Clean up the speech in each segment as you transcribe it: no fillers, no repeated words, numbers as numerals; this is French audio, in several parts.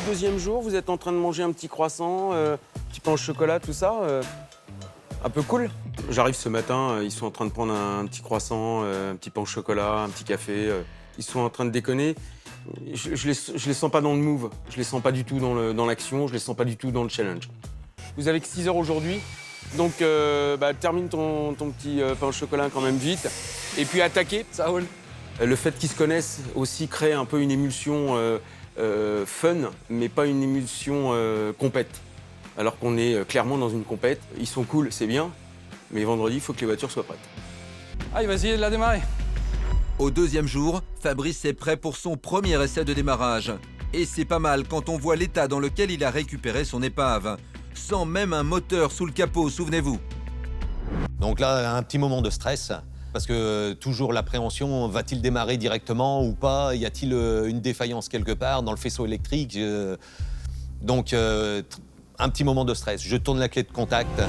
deuxième jour, vous êtes en train de manger un petit croissant, petit pain au chocolat, tout ça. Un peu cool. J'arrive ce matin, ils sont en train de prendre un petit croissant, un petit pain au chocolat, un petit café. Ils sont en train de déconner. Je les sens pas dans le move. Je les sens pas du tout dans l'action. Je les sens pas du tout dans le challenge. Vous avez que 6 heures aujourd'hui. Donc, termine ton petit pain au chocolat quand même vite. Et puis attaquer, ça roule. Le fait qu'ils se connaissent aussi crée un peu une émulsion fun, mais pas une émulsion compète. Alors qu'on est clairement dans une compète. Ils sont cool, c'est bien, mais vendredi, il faut que les voitures soient prêtes. Ah, il va essayer de la démarrer. Au deuxième jour, Fabrice est prêt pour son premier essai de démarrage. Et c'est pas mal quand on voit l'état dans lequel il a récupéré son épave. Sans même un moteur sous le capot, souvenez-vous. Donc là, un petit moment de stress, parce que toujours l'appréhension, va-t-il démarrer directement ou pas? Y a-t-il une défaillance quelque part dans le faisceau électrique? Donc, un petit moment de stress. Je tourne la clé de contact.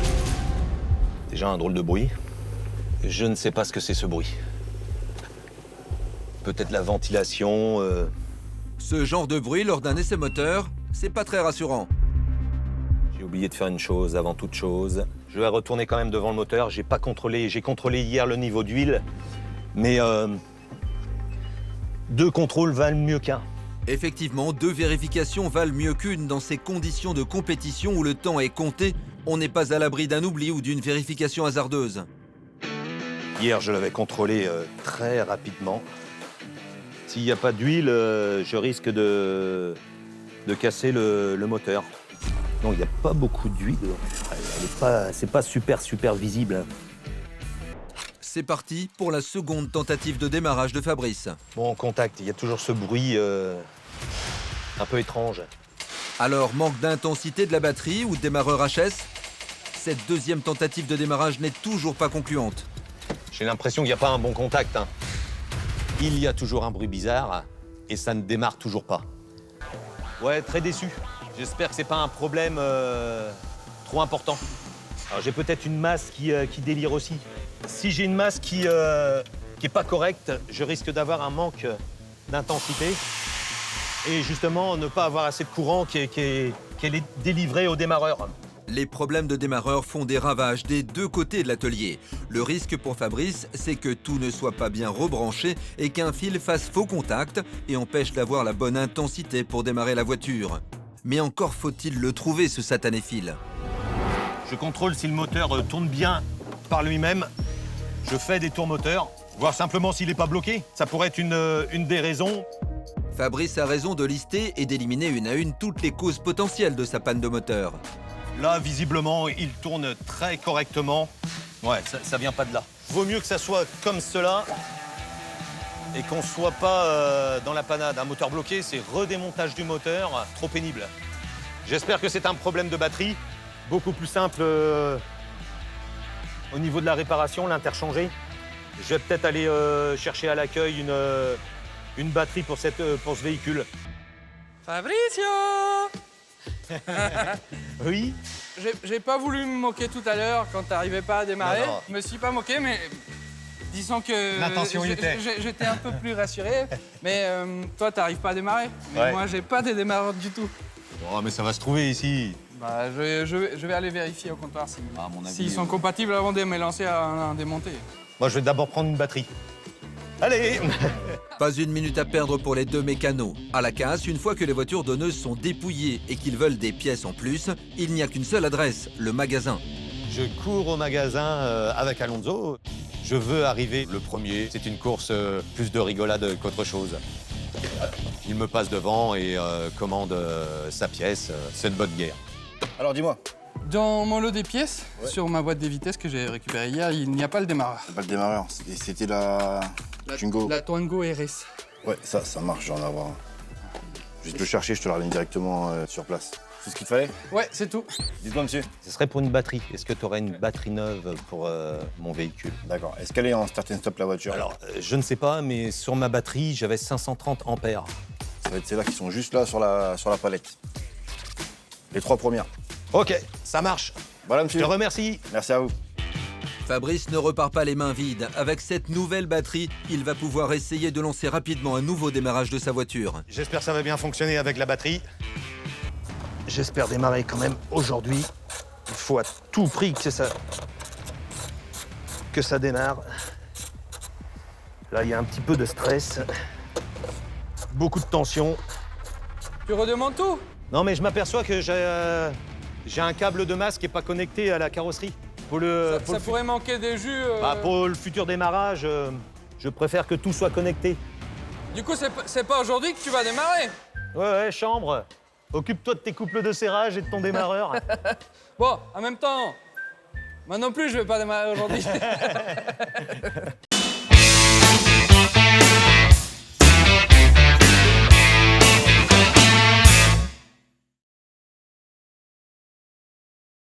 Déjà un drôle de bruit. Je ne sais pas ce que c'est ce bruit. Peut-être la ventilation. Ce genre de bruit lors d'un essai moteur, c'est pas très rassurant. J'ai oublié de faire une chose avant toute chose. Je vais retourner quand même devant le moteur. J'ai pas contrôlé. J'ai contrôlé hier le niveau d'huile, mais 2 contrôles valent mieux qu'un. Effectivement, 2 vérifications valent mieux qu'une dans ces conditions de compétition où le temps est compté. On n'est pas à l'abri d'un oubli ou d'une vérification hasardeuse. Hier, je l'avais contrôlé très rapidement. S'il n'y a pas d'huile, je risque de casser le moteur. Donc, il n'y a pas beaucoup d'huile. C'est pas super visible. C'est parti pour la seconde tentative de démarrage de Fabrice. Bon, en contact, il y a toujours ce bruit un peu étrange. Alors, manque d'intensité de la batterie ou de démarreur HS? Cette deuxième tentative de démarrage n'est toujours pas concluante. J'ai l'impression qu'il n'y a pas un bon contact. Il y a toujours un bruit bizarre et ça ne démarre toujours pas. Ouais, très déçu. J'espère que c'est pas un problème trop important. Alors j'ai peut-être une masse qui délire aussi. Si j'ai une masse qui est pas correcte, je risque d'avoir un manque d'intensité et justement ne pas avoir assez de courant qui est délivré au démarreur. Les problèmes de démarreur font des ravages des 2 côtés de l'atelier. Le risque pour Fabrice, c'est que tout ne soit pas bien rebranché et qu'un fil fasse faux contact et empêche d'avoir la bonne intensité pour démarrer la voiture. Mais encore faut-il le trouver, ce satané fil. Je contrôle si le moteur tourne bien par lui-même. Je fais des tours moteurs, voir simplement s'il n'est pas bloqué. Ça pourrait être une des raisons. Fabrice a raison de lister et d'éliminer une à une toutes les causes potentielles de sa panne de moteur. Là, visiblement, il tourne très correctement. Ouais, ça vient pas de là. Vaut mieux que ça soit comme cela et qu'on soit pas dans la panade. Un moteur bloqué, c'est redémontage du moteur, trop pénible. J'espère que c'est un problème de batterie. Beaucoup plus simple au niveau de la réparation, l'interchanger. Je vais peut-être aller chercher à l'accueil une batterie pour ce véhicule. Fabricio. Oui. J'ai pas voulu me moquer tout à l'heure quand t'arrivais pas à démarrer. Non, non. Je me suis pas moqué, mais disons que L'intention y était. j'étais un peu plus rassuré. Mais toi, t'arrives pas à démarrer. Mais Ouais. moi, j'ai pas de démarreur du tout. Oh, mais ça va se trouver ici. Bah, je vais aller vérifier au comptoir À mon avis, s'ils sont compatibles avant de me lancer à démonter. Moi, je vais d'abord prendre une batterie. Allez. Pas une minute à perdre pour les 2 mécanos. À la casse, une fois que les voitures donneuses sont dépouillées et qu'ils veulent des pièces en plus, il n'y a qu'une seule adresse, le magasin. Je cours au magasin avec Alonso. Je veux arriver le premier. C'est une course plus de rigolade qu'autre chose. Il me passe devant et commande sa pièce. C'est de bonne guerre. Alors dis-moi, Dans mon lot des pièces, sur ma boîte des vitesses que j'ai récupérée hier, il n'y a pas le démarreur. c'est pas le démarreur, c'était la Twingo. La Twingo RS. Ouais, ça marche, j'en ai avoir un. Je vais te le chercher, je te le ramène directement sur place. C'est ce qu'il te fallait? Ouais, c'est tout. Dites-moi, monsieur. Ce serait pour une batterie. Est-ce que tu aurais une batterie neuve pour mon véhicule? D'accord. Est-ce qu'elle est en start and stop, la voiture? Alors, je ne sais pas, mais sur ma batterie, j'avais 530 ampères. Ça va être celles-là qui sont juste là sur la palette. Les 3 premières. Ok, ça marche. Voilà, Je monsieur. te remercie. Merci à vous. Fabrice ne repart pas les mains vides. Avec cette nouvelle batterie, il va pouvoir essayer de lancer rapidement un nouveau démarrage de sa voiture. J'espère que ça va bien fonctionner avec la batterie. J'espère démarrer quand même aujourd'hui. Il faut à tout prix que ça démarre. Là, il y a un petit peu de stress. Beaucoup de tension. Tu redemandes tout? Non, mais je m'aperçois que j'ai un câble de masse qui n'est pas connecté à la carrosserie. Ça pourrait manquer des jus. Pour le futur démarrage, je préfère que tout soit connecté. Du coup, c'est pas aujourd'hui que tu vas démarrer. Ouais, chambre. Occupe-toi de tes couples de serrage et de ton démarreur. Bon, en même temps, moi non plus, je vais pas démarrer aujourd'hui.